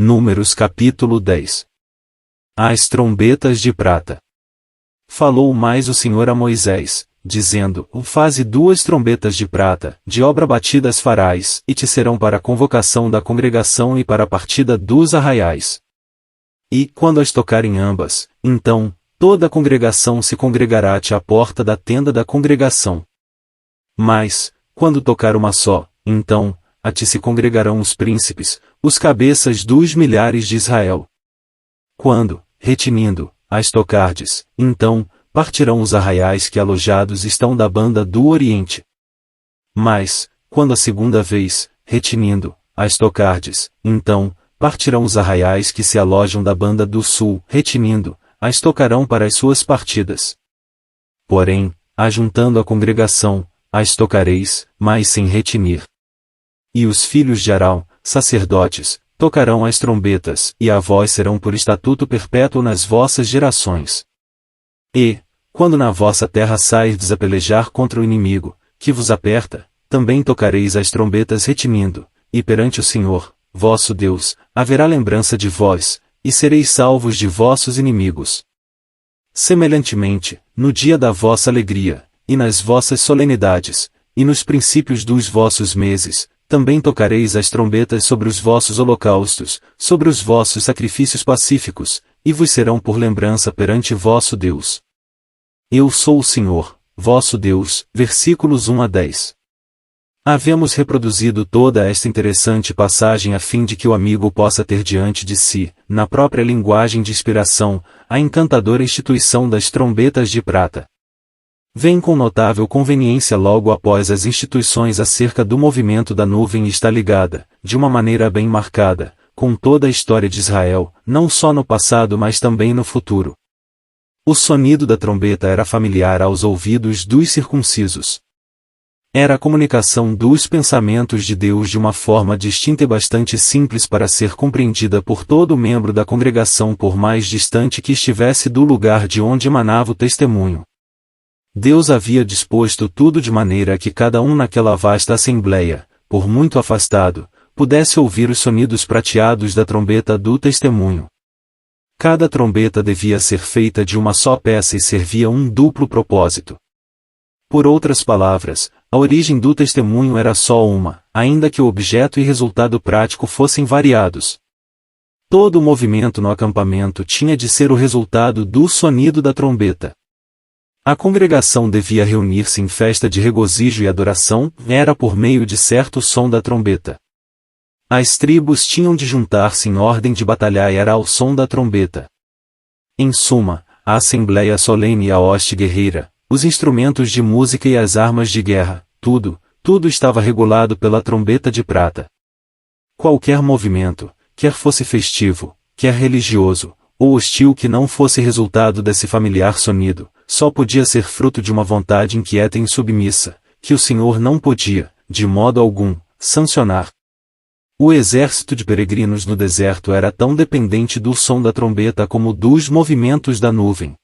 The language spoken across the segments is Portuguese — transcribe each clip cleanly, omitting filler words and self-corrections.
Números capítulo 10. As trombetas de prata. Falou mais o Senhor a Moisés, dizendo: Faze 2 trombetas de prata, de obra batida as farás, e te serão para a convocação da congregação e para a partida dos arraiais. E, quando as tocarem ambas, então, toda a congregação se congregará-te à porta da tenda da congregação. Mas, quando tocar uma só, então, a ti se congregarão os príncipes, os cabeças dos milhares de Israel. Quando, retinindo, as tocardes, então, partirão os arraiais que alojados estão da banda do Oriente. Mas, quando a segunda vez, retinindo, as tocardes, então, partirão os arraiais que se alojam da banda do Sul, retinindo, as tocarão para as suas partidas. Porém, ajuntando a congregação, as tocareis, mas sem retinir. E os filhos de Arão, sacerdotes, tocarão as trombetas, e a vós serão por estatuto perpétuo nas vossas gerações. E, quando na vossa terra sairdes a pelejar contra o inimigo, que vos aperta, também tocareis as trombetas retinindo, e perante o Senhor, vosso Deus, haverá lembrança de vós, e sereis salvos de vossos inimigos. Semelhantemente, no dia da vossa alegria, e nas vossas solenidades, e nos princípios dos vossos meses, também tocareis as trombetas sobre os vossos holocaustos, sobre os vossos sacrifícios pacíficos, e vos serão por lembrança perante vosso Deus. Eu sou o Senhor, vosso Deus. Versículos 1 a 10. Havemos reproduzido toda esta interessante passagem a fim de que o amigo possa ter diante de si, na própria linguagem de inspiração, a encantadora instituição das trombetas de prata. Vem com notável conveniência logo após as instituições acerca do movimento da nuvem e está ligada, de uma maneira bem marcada, com toda a história de Israel, não só no passado mas também no futuro. O sonido da trombeta era familiar aos ouvidos dos circuncisos. Era a comunicação dos pensamentos de Deus de uma forma distinta e bastante simples para ser compreendida por todo membro da congregação por mais distante que estivesse do lugar de onde emanava o testemunho. Deus havia disposto tudo de maneira que cada um naquela vasta assembleia, por muito afastado, pudesse ouvir os sonidos prateados da trombeta do testemunho. Cada trombeta devia ser feita de uma só peça e servia um duplo propósito. Por outras palavras, a origem do testemunho era só uma, ainda que o objeto e resultado prático fossem variados. Todo o movimento no acampamento tinha de ser o resultado do sonido da trombeta. A congregação devia reunir-se em festa de regozijo e adoração, era por meio de certo som da trombeta. As tribos tinham de juntar-se em ordem de batalhar e era ao som da trombeta. Em suma, a assembleia solene e a hoste guerreira, os instrumentos de música e as armas de guerra, tudo estava regulado pela trombeta de prata. Qualquer movimento, quer fosse festivo, quer religioso, ou hostil que não fosse resultado desse familiar sonido, só podia ser fruto de uma vontade inquieta e insubmissa, que o Senhor não podia, de modo algum, sancionar. O exército de peregrinos no deserto era tão dependente do som da trombeta como dos movimentos da nuvem.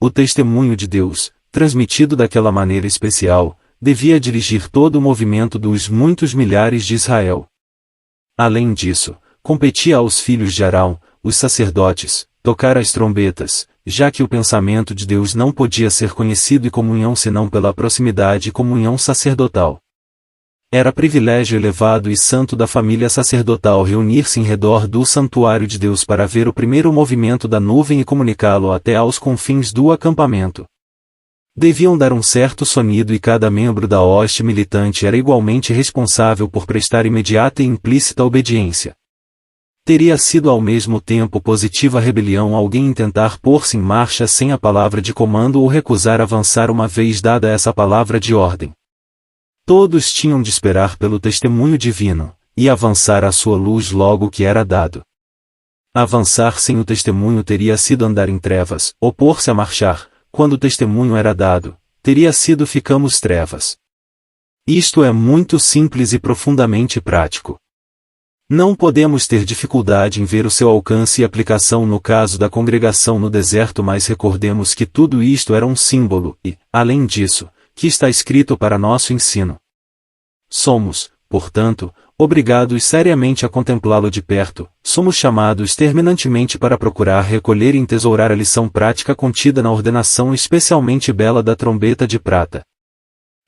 O testemunho de Deus, transmitido daquela maneira especial, devia dirigir todo o movimento dos muitos milhares de Israel. Além disso, competia aos filhos de Arão, os sacerdotes, tocar as trombetas, já que o pensamento de Deus não podia ser conhecido e comunhão senão pela proximidade e comunhão sacerdotal. Era privilégio elevado e santo da família sacerdotal reunir-se em redor do santuário de Deus para ver o primeiro movimento da nuvem e comunicá-lo até aos confins do acampamento. Deviam dar um certo sonido e cada membro da hoste militante era igualmente responsável por prestar imediata e implícita obediência. Teria sido ao mesmo tempo positiva rebelião alguém tentar pôr-se em marcha sem a palavra de comando ou recusar avançar uma vez dada essa palavra de ordem. Todos tinham de esperar pelo testemunho divino, e avançar à sua luz logo que era dado. Avançar sem o testemunho teria sido andar em trevas, opor-se a marchar, quando o testemunho era dado, teria sido ficamos trevas. Isto é muito simples e profundamente prático. Não podemos ter dificuldade em ver o seu alcance e aplicação no caso da congregação no deserto, mas recordemos que tudo isto era um símbolo e, além disso, que está escrito para nosso ensino. Somos, portanto, obrigados seriamente a contemplá-lo de perto, somos chamados terminantemente para procurar recolher e entesourar a lição prática contida na ordenação especialmente bela da trombeta de prata.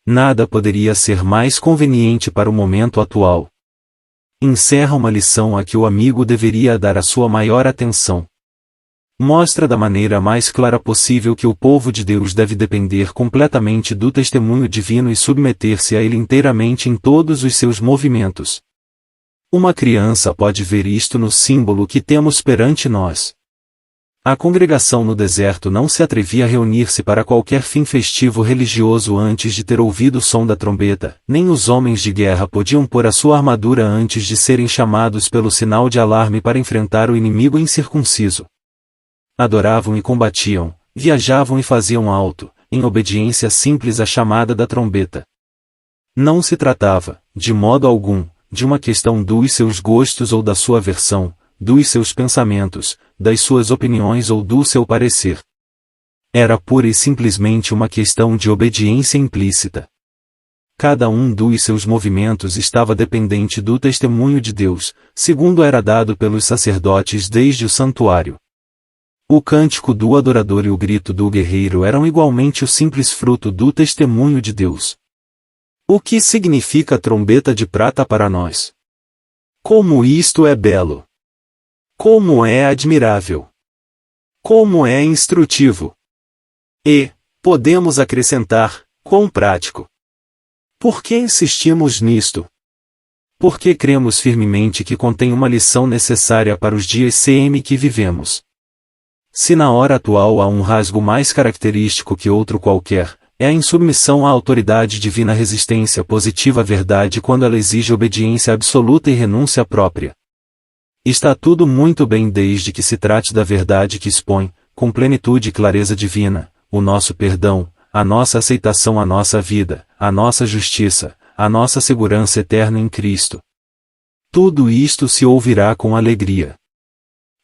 Nada poderia ser mais conveniente para o momento atual. Encerra uma lição a que o amigo deveria dar a sua maior atenção. Mostra da maneira mais clara possível que o povo de Deus deve depender completamente do testemunho divino e submeter-se a ele inteiramente em todos os seus movimentos. Uma criança pode ver isto no símbolo que temos perante nós. A congregação no deserto não se atrevia a reunir-se para qualquer fim festivo religioso antes de ter ouvido o som da trombeta, nem os homens de guerra podiam pôr a sua armadura antes de serem chamados pelo sinal de alarme para enfrentar o inimigo incircunciso. Adoravam e combatiam, viajavam e faziam alto, em obediência simples à chamada da trombeta. Não se tratava, de modo algum, de uma questão dos seus gostos ou da sua aversão, dos seus pensamentos, das suas opiniões ou do seu parecer. Era pura e simplesmente uma questão de obediência implícita. Cada um dos seus movimentos estava dependente do testemunho de Deus, segundo era dado pelos sacerdotes desde o santuário. O cântico do adorador e o grito do guerreiro eram igualmente o simples fruto do testemunho de Deus. O que significa a trombeta de prata para nós? Como isto é belo! Como é admirável! Como é instrutivo! E, podemos acrescentar, quão prático! Por que insistimos nisto? Porque cremos firmemente que contém uma lição necessária para os dias CM que vivemos. Se na hora atual há um rasgo mais característico que outro qualquer, é a insubmissão à autoridade divina, resistência positiva à verdade quando ela exige obediência absoluta e renúncia própria. Está tudo muito bem desde que se trate da verdade que expõe, com plenitude e clareza divina, o nosso perdão, a nossa aceitação, a nossa vida, a nossa justiça, a nossa segurança eterna em Cristo. Tudo isto se ouvirá com alegria.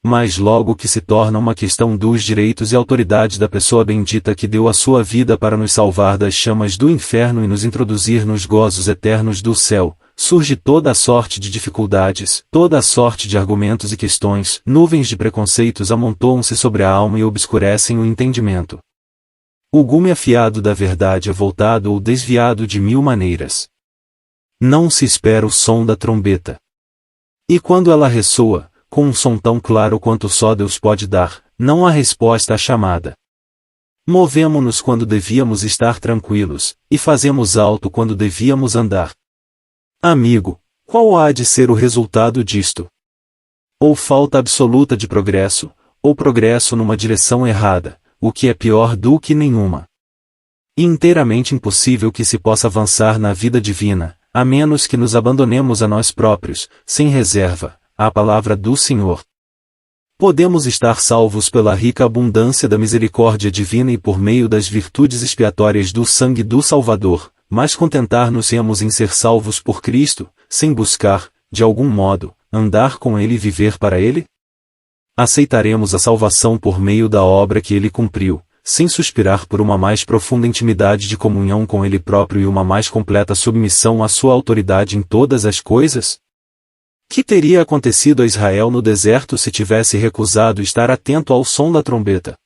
Mas logo que se torna uma questão dos direitos e autoridade da pessoa bendita que deu a sua vida para nos salvar das chamas do inferno e nos introduzir nos gozos eternos do céu, surge toda a sorte de dificuldades, toda a sorte de argumentos e questões, nuvens de preconceitos amontoam-se sobre a alma e obscurecem o entendimento. O gume afiado da verdade é voltado ou desviado de mil maneiras. Não se espera o som da trombeta. E quando ela ressoa, com um som tão claro quanto só Deus pode dar, não há resposta à chamada. Movemo-nos quando devíamos estar tranquilos, e fazemos alto quando devíamos andar. Amigo, qual há de ser o resultado disto? Ou falta absoluta de progresso, ou progresso numa direção errada, o que é pior do que nenhuma. Inteiramente impossível que se possa avançar na vida divina, a menos que nos abandonemos a nós próprios, sem reserva, à palavra do Senhor. Podemos estar salvos pela rica abundância da misericórdia divina e por meio das virtudes expiatórias do sangue do Salvador, mas contentar-nos-emos em ser salvos por Cristo, sem buscar, de algum modo, andar com Ele e viver para Ele? Aceitaremos a salvação por meio da obra que Ele cumpriu, sem suspirar por uma mais profunda intimidade de comunhão com Ele próprio e uma mais completa submissão à sua autoridade em todas as coisas? Que teria acontecido a Israel no deserto se tivesse recusado estar atento ao som da trombeta?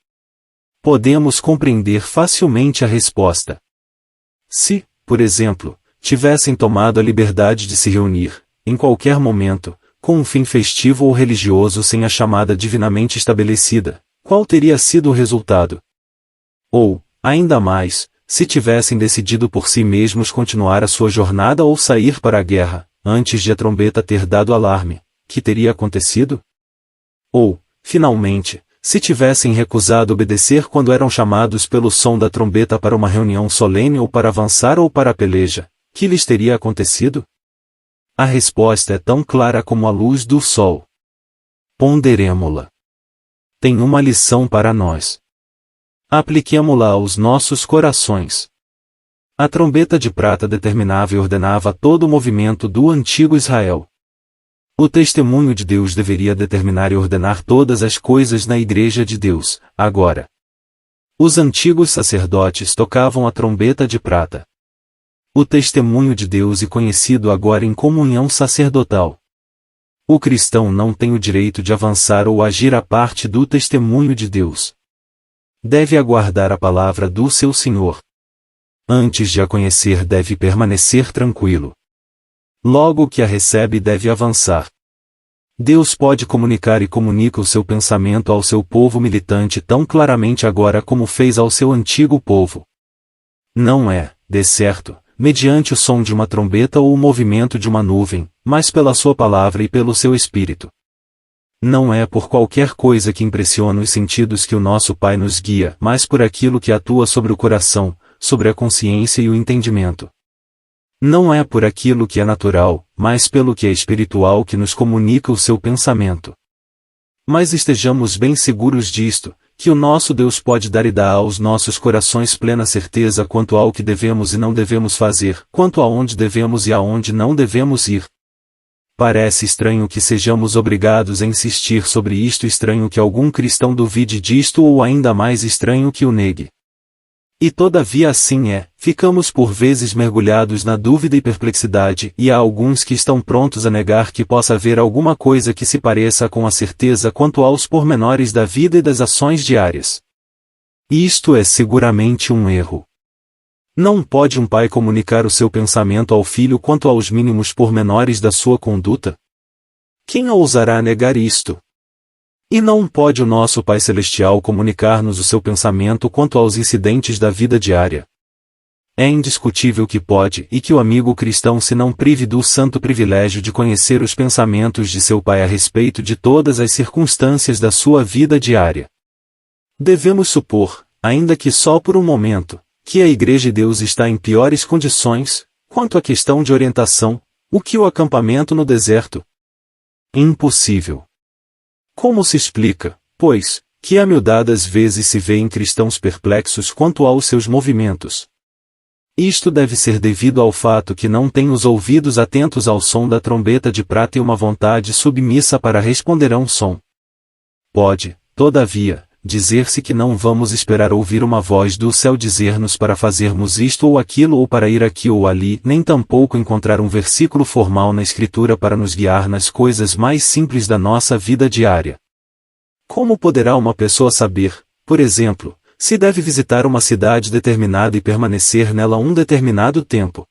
Podemos compreender facilmente a resposta. Se, por exemplo, tivessem tomado a liberdade de se reunir, em qualquer momento, com um fim festivo ou religioso sem a chamada divinamente estabelecida, qual teria sido o resultado? Ou, ainda mais, se tivessem decidido por si mesmos continuar a sua jornada ou sair para a guerra, antes de a trombeta ter dado alarme, que teria acontecido? Ou, finalmente, se tivessem recusado obedecer quando eram chamados pelo som da trombeta para uma reunião solene ou para avançar ou para a peleja, que lhes teria acontecido? A resposta é tão clara como a luz do sol. Ponderemo-la. Tem uma lição para nós. Apliquemo-la aos nossos corações. A trombeta de prata determinava e ordenava todo o movimento do antigo Israel. O testemunho de Deus deveria determinar e ordenar todas as coisas na Igreja de Deus, agora. Os antigos sacerdotes tocavam a trombeta de prata. o testemunho de Deus e conhecido agora em comunhão sacerdotal. O cristão não tem o direito de avançar ou agir à parte do testemunho de Deus. Deve aguardar a palavra do seu Senhor. Antes de a conhecer deve permanecer tranquilo. Logo que a recebe deve avançar. Deus pode comunicar e comunica o seu pensamento ao seu povo militante tão claramente agora como fez ao seu antigo povo. Não é, de certo, mediante o som de uma trombeta ou o movimento de uma nuvem, mas pela sua palavra e pelo seu Espírito. Não é por qualquer coisa que impressiona os sentidos que o nosso Pai nos guia, mas por aquilo que atua sobre o coração, sobre a consciência e o entendimento. Não é por aquilo que é natural, mas pelo que é espiritual que nos comunica o seu pensamento. Mas estejamos bem seguros disto, que o nosso Deus pode dar e dá aos nossos corações plena certeza quanto ao que devemos e não devemos fazer, quanto aonde devemos e aonde não devemos ir. Parece estranho que sejamos obrigados a insistir sobre isto, estranho que algum cristão duvide disto ou ainda mais estranho que o negue. E todavia assim é, ficamos por vezes mergulhados na dúvida e perplexidade, e há alguns que estão prontos a negar que possa haver alguma coisa que se pareça com a certeza quanto aos pormenores da vida e das ações diárias. Isto é seguramente um erro. Não pode um pai comunicar o seu pensamento ao filho quanto aos mínimos pormenores da sua conduta? Quem ousará negar isto? E não pode o nosso Pai Celestial comunicar-nos o seu pensamento quanto aos incidentes da vida diária? É indiscutível que pode e que o amigo cristão se não prive do santo privilégio de conhecer os pensamentos de seu Pai a respeito de todas as circunstâncias da sua vida diária. Devemos supor, ainda que só por um momento, que a Igreja de Deus está em piores condições, quanto à questão de orientação, o que o acampamento no deserto. Impossível. Como se explica, pois, que a miudadas vezes se vê em cristãos perplexos quanto aos seus movimentos? Isto deve ser devido ao fato que não têm os ouvidos atentos ao som da trombeta de prata e uma vontade submissa para responder a um som. Pode, todavia, dizer-se que não vamos esperar ouvir uma voz do céu dizer-nos para fazermos isto ou aquilo ou para ir aqui ou ali, nem tampouco encontrar um versículo formal na Escritura para nos guiar nas coisas mais simples da nossa vida diária. Como poderá uma pessoa saber, por exemplo, se deve visitar uma cidade determinada e permanecer nela um determinado tempo?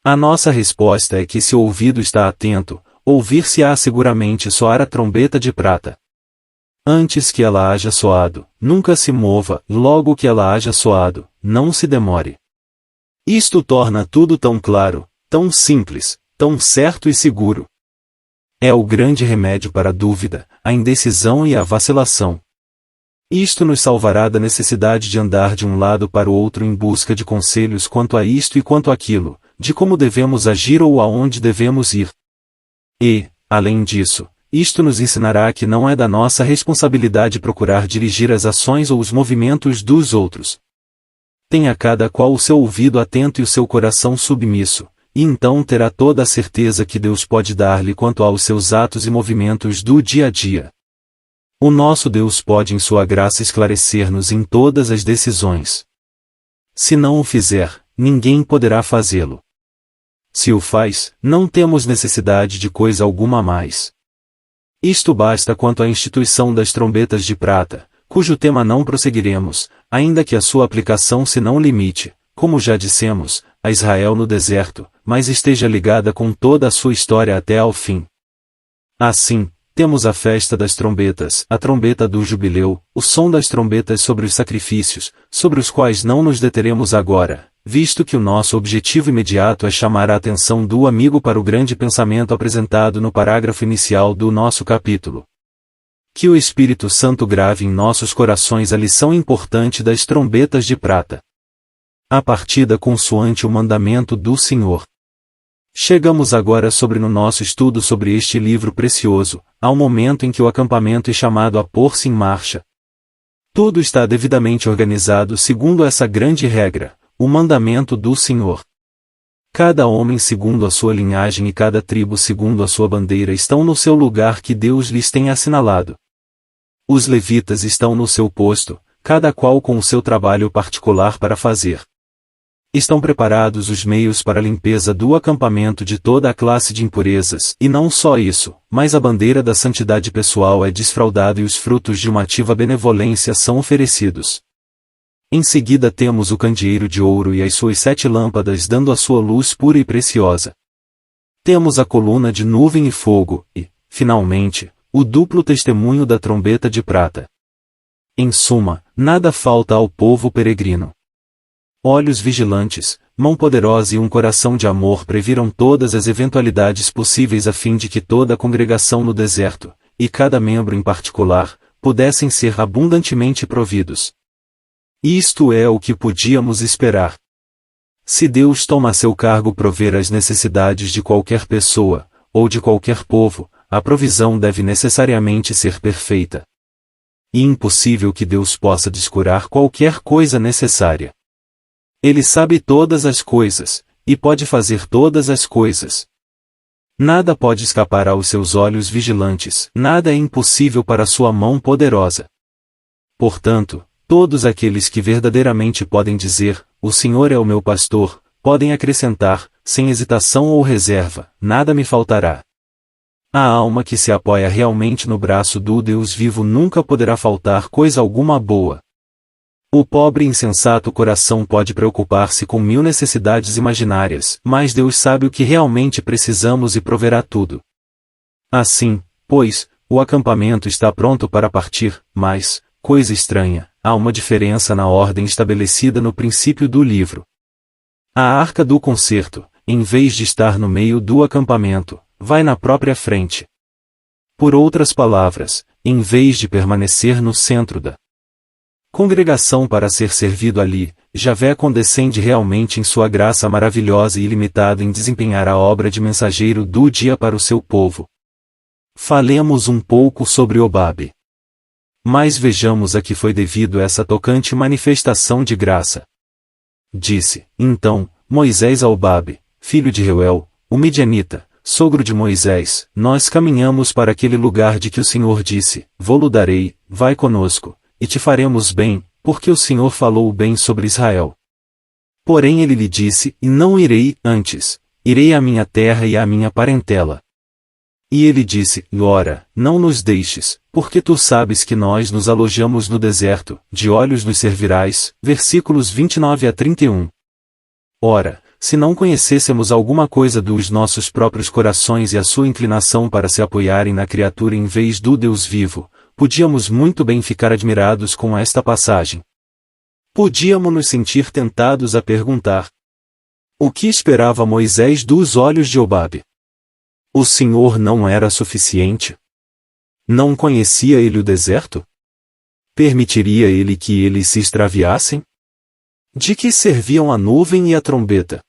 A nossa resposta é que se o ouvido está atento, ouvir-se-á seguramente soar a trombeta de prata. Antes que ela haja soado, nunca se mova, logo que ela haja soado, não se demore. Isto torna tudo tão claro, tão simples, tão certo e seguro. É o grande remédio para a dúvida, a indecisão e a vacilação. Isto nos salvará da necessidade de andar de um lado para o outro em busca de conselhos quanto a isto e quanto àquilo, de como devemos agir ou aonde devemos ir. E, além disso, isto nos ensinará que não é da nossa responsabilidade procurar dirigir as ações ou os movimentos dos outros. Tenha cada qual o seu ouvido atento e o seu coração submisso, e então terá toda a certeza que Deus pode dar-lhe quanto aos seus atos e movimentos do dia a dia. O nosso Deus pode em sua graça esclarecer-nos em todas as decisões. Se não o fizer, ninguém poderá fazê-lo. Se o faz, não temos necessidade de coisa alguma a mais. Isto basta quanto à instituição das trombetas de prata, cujo tema não prosseguiremos, ainda que a sua aplicação se não limite, como já dissemos, a Israel no deserto, mas esteja ligada com toda a sua história até ao fim. Assim, temos a festa das trombetas, a trombeta do jubileu, o som das trombetas sobre os sacrifícios, sobre os quais não nos deteremos agora, visto que o nosso objetivo imediato é chamar a atenção do amigo para o grande pensamento apresentado no parágrafo inicial do nosso capítulo. Que o Espírito Santo grave em nossos corações a lição importante das trombetas de prata. A partida consoante o mandamento do Senhor. Chegamos agora no nosso estudo sobre este livro precioso, ao momento em que o acampamento é chamado a pôr-se em marcha. Tudo está devidamente organizado segundo essa grande regra, o mandamento do Senhor. Cada homem segundo a sua linhagem e cada tribo segundo a sua bandeira estão no seu lugar que Deus lhes tem assinalado. Os levitas estão no seu posto, cada qual com o seu trabalho particular para fazer. Estão preparados os meios para a limpeza do acampamento de toda a classe de impurezas, e não só isso, mas a bandeira da santidade pessoal é desfraldada e os frutos de uma ativa benevolência são oferecidos. Em seguida temos o candeeiro de ouro e as suas 7 lâmpadas dando a sua luz pura e preciosa. Temos a coluna de nuvem e fogo, e, finalmente, o duplo testemunho da trombeta de prata. Em suma, nada falta ao povo peregrino. Olhos vigilantes, mão poderosa e um coração de amor previram todas as eventualidades possíveis a fim de que toda a congregação no deserto, e cada membro em particular, pudessem ser abundantemente providos. Isto é o que podíamos esperar. Se Deus toma a seu cargo prover as necessidades de qualquer pessoa, ou de qualquer povo, a provisão deve necessariamente ser perfeita. E impossível que Deus possa descurar qualquer coisa necessária. Ele sabe todas as coisas, e pode fazer todas as coisas. Nada pode escapar aos seus olhos vigilantes, nada é impossível para sua mão poderosa. Portanto, todos aqueles que verdadeiramente podem dizer, o Senhor é o meu pastor, podem acrescentar, sem hesitação ou reserva, nada me faltará. A alma que se apoia realmente no braço do Deus vivo nunca poderá faltar coisa alguma boa. O pobre e insensato coração pode preocupar-se com 1000 necessidades imaginárias, mas Deus sabe o que realmente precisamos e proverá tudo. Assim, pois, o acampamento está pronto para partir, mas, coisa estranha, há uma diferença na ordem estabelecida no princípio do livro. A arca do concerto, em vez de estar no meio do acampamento, vai na própria frente. Por outras palavras, em vez de permanecer no centro da congregação para ser servido ali, Javé condescende realmente em sua graça maravilhosa e ilimitada em desempenhar a obra de mensageiro do dia para o seu povo. Falemos um pouco sobre Obabe. Mas vejamos a que foi devido essa tocante manifestação de graça. Disse, então, Moisés a Obabe, filho de Reuel, o midianita, sogro de Moisés, nós caminhamos para aquele lugar de que o Senhor disse, vou-lo darei, vai conosco, e te faremos bem, porque o Senhor falou bem sobre Israel. Porém ele lhe disse, e não irei, antes, irei à minha terra e à minha parentela. E ele disse, ora, não nos deixes, porque tu sabes que nós nos alojamos no deserto, de olhos nos servirás, versículos 29 a 31. Ora, se não conhecêssemos alguma coisa dos nossos próprios corações e a sua inclinação para se apoiarem na criatura em vez do Deus vivo, podíamos muito bem ficar admirados com esta passagem. Podíamos nos sentir tentados a perguntar: o que esperava Moisés dos olhos de Obabe? O Senhor não era suficiente? Não conhecia ele o deserto? Permitiria ele que eles se extraviassem? De que serviam a nuvem e a trombeta?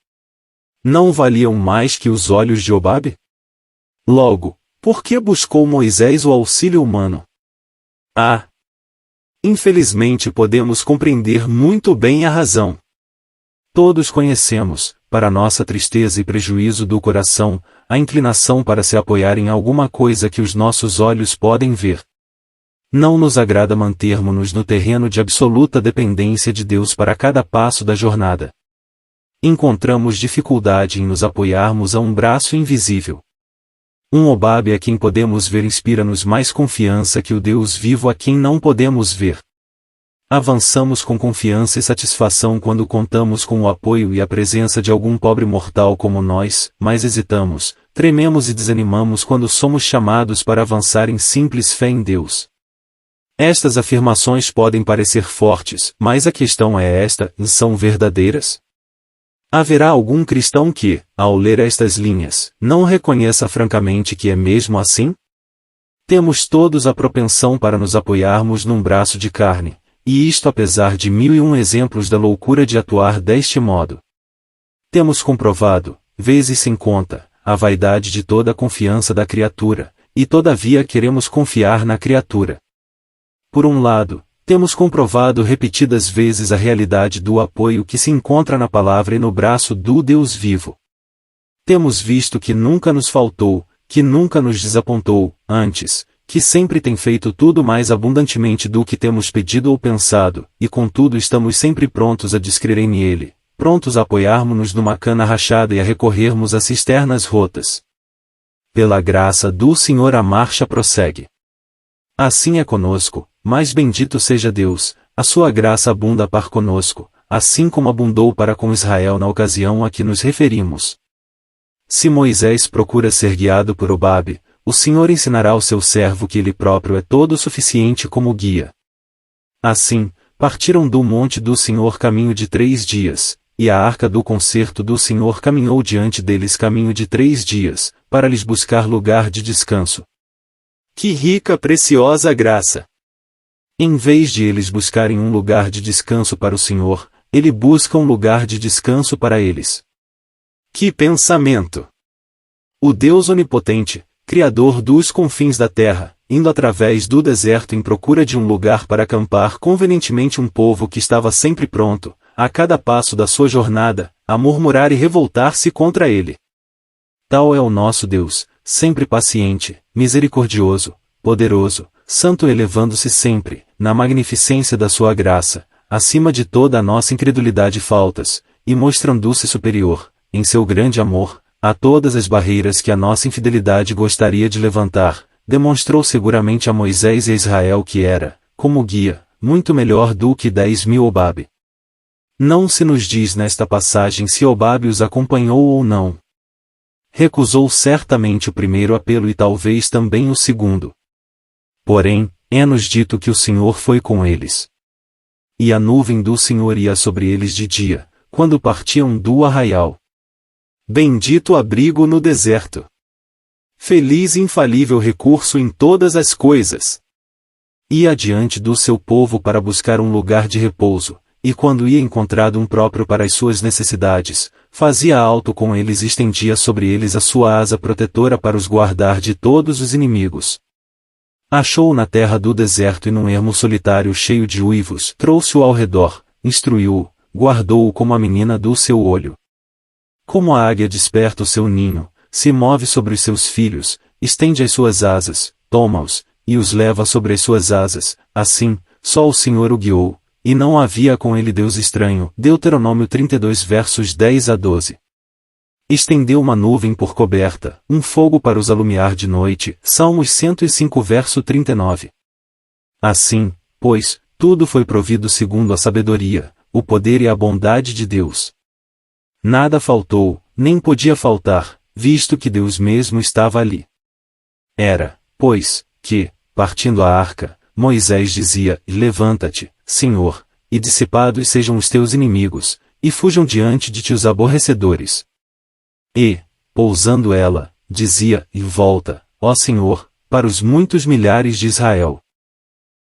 Não valiam mais que os olhos de Obabe? Logo, por que buscou Moisés o auxílio humano? Infelizmente podemos compreender muito bem a razão. Todos conhecemos, para nossa tristeza e prejuízo do coração, a inclinação para se apoiar em alguma coisa que os nossos olhos podem ver. Não nos agrada mantermos-nos no terreno de absoluta dependência de Deus para cada passo da jornada. Encontramos dificuldade em nos apoiarmos a um braço invisível. Um Obabe a quem podemos ver inspira-nos mais confiança que o Deus vivo a quem não podemos ver. Avançamos com confiança e satisfação quando contamos com o apoio e a presença de algum pobre mortal como nós, mas hesitamos, trememos e desanimamos quando somos chamados para avançar em simples fé em Deus. Estas afirmações podem parecer fortes, mas a questão é esta: são verdadeiras? Haverá algum cristão que, ao ler estas linhas, não reconheça francamente que é mesmo assim? Temos todos a propensão para nos apoiarmos num braço de carne, e isto apesar de 1001 exemplos da loucura de atuar deste modo. Temos comprovado, vezes sem conta, a vaidade de toda a confiança da criatura, e todavia queremos confiar na criatura. Por um lado, temos comprovado repetidas vezes a realidade do apoio que se encontra na palavra e no braço do Deus vivo. Temos visto que nunca nos faltou, que nunca nos desapontou, antes, que sempre tem feito tudo mais abundantemente do que temos pedido ou pensado, e contudo estamos sempre prontos a descrer nele, prontos a apoiarmos-nos numa cana rachada e a recorrermos a cisternas rotas. Pela graça do Senhor a marcha prossegue. Assim é conosco, mas bendito seja Deus, a sua graça abunda para conosco, assim como abundou para com Israel na ocasião a que nos referimos. Se Moisés procura ser guiado por Obabe, o Senhor ensinará ao seu servo que ele próprio é todo suficiente como guia. Assim, partiram do monte do Senhor caminho de 3 dias, e a arca do concerto do Senhor caminhou diante deles caminho de 3 dias, para lhes buscar lugar de descanso. Que rica, preciosa graça! Em vez de eles buscarem um lugar de descanso para o Senhor, ele busca um lugar de descanso para eles. Que pensamento! O Deus onipotente, Criador dos confins da terra, indo através do deserto em procura de um lugar para acampar convenientemente um povo que estava sempre pronto, a cada passo da sua jornada, a murmurar e revoltar-se contra ele. Tal é o nosso Deus, sempre paciente, misericordioso, poderoso, santo, elevando-se sempre, na magnificência da sua graça, acima de toda a nossa incredulidade e faltas, e mostrando-se superior, em seu grande amor, a todas as barreiras que a nossa infidelidade gostaria de levantar, demonstrou seguramente a Moisés e a Israel que era, como guia, muito melhor do que 10.000 Obabe. Não se nos diz nesta passagem se Obabe os acompanhou ou não. Recusou certamente o primeiro apelo e talvez também o segundo. Porém, é-nos dito que o Senhor foi com eles. E a nuvem do Senhor ia sobre eles de dia, quando partiam do arraial. Bendito abrigo no deserto! Feliz e infalível recurso em todas as coisas! Ia adiante do seu povo para buscar um lugar de repouso, e quando ia encontrado um próprio para as suas necessidades, fazia alto com eles e estendia sobre eles a sua asa protetora para os guardar de todos os inimigos. Achou-o na terra do deserto e num ermo solitário cheio de uivos, trouxe-o ao redor, instruiu-o, guardou-o como a menina do seu olho. Como a águia desperta o seu ninho, se move sobre os seus filhos, estende as suas asas, toma-os, e os leva sobre as suas asas, assim, só o Senhor o guiou, e não havia com ele Deus estranho. Deuteronômio 32 versos 10 a 12. Estendeu uma nuvem por coberta, um fogo para os alumiar de noite. Salmos 105 verso 39. Assim, pois, tudo foi provido segundo a sabedoria, o poder e a bondade de Deus. Nada faltou, nem podia faltar, visto que Deus mesmo estava ali. Era, pois, que, partindo a arca, Moisés dizia: Levanta-te, Senhor, e dissipados sejam os teus inimigos, e fujam diante de ti os aborrecedores. E, pousando ela, dizia: E volta, ó Senhor, para os muitos milhares de Israel.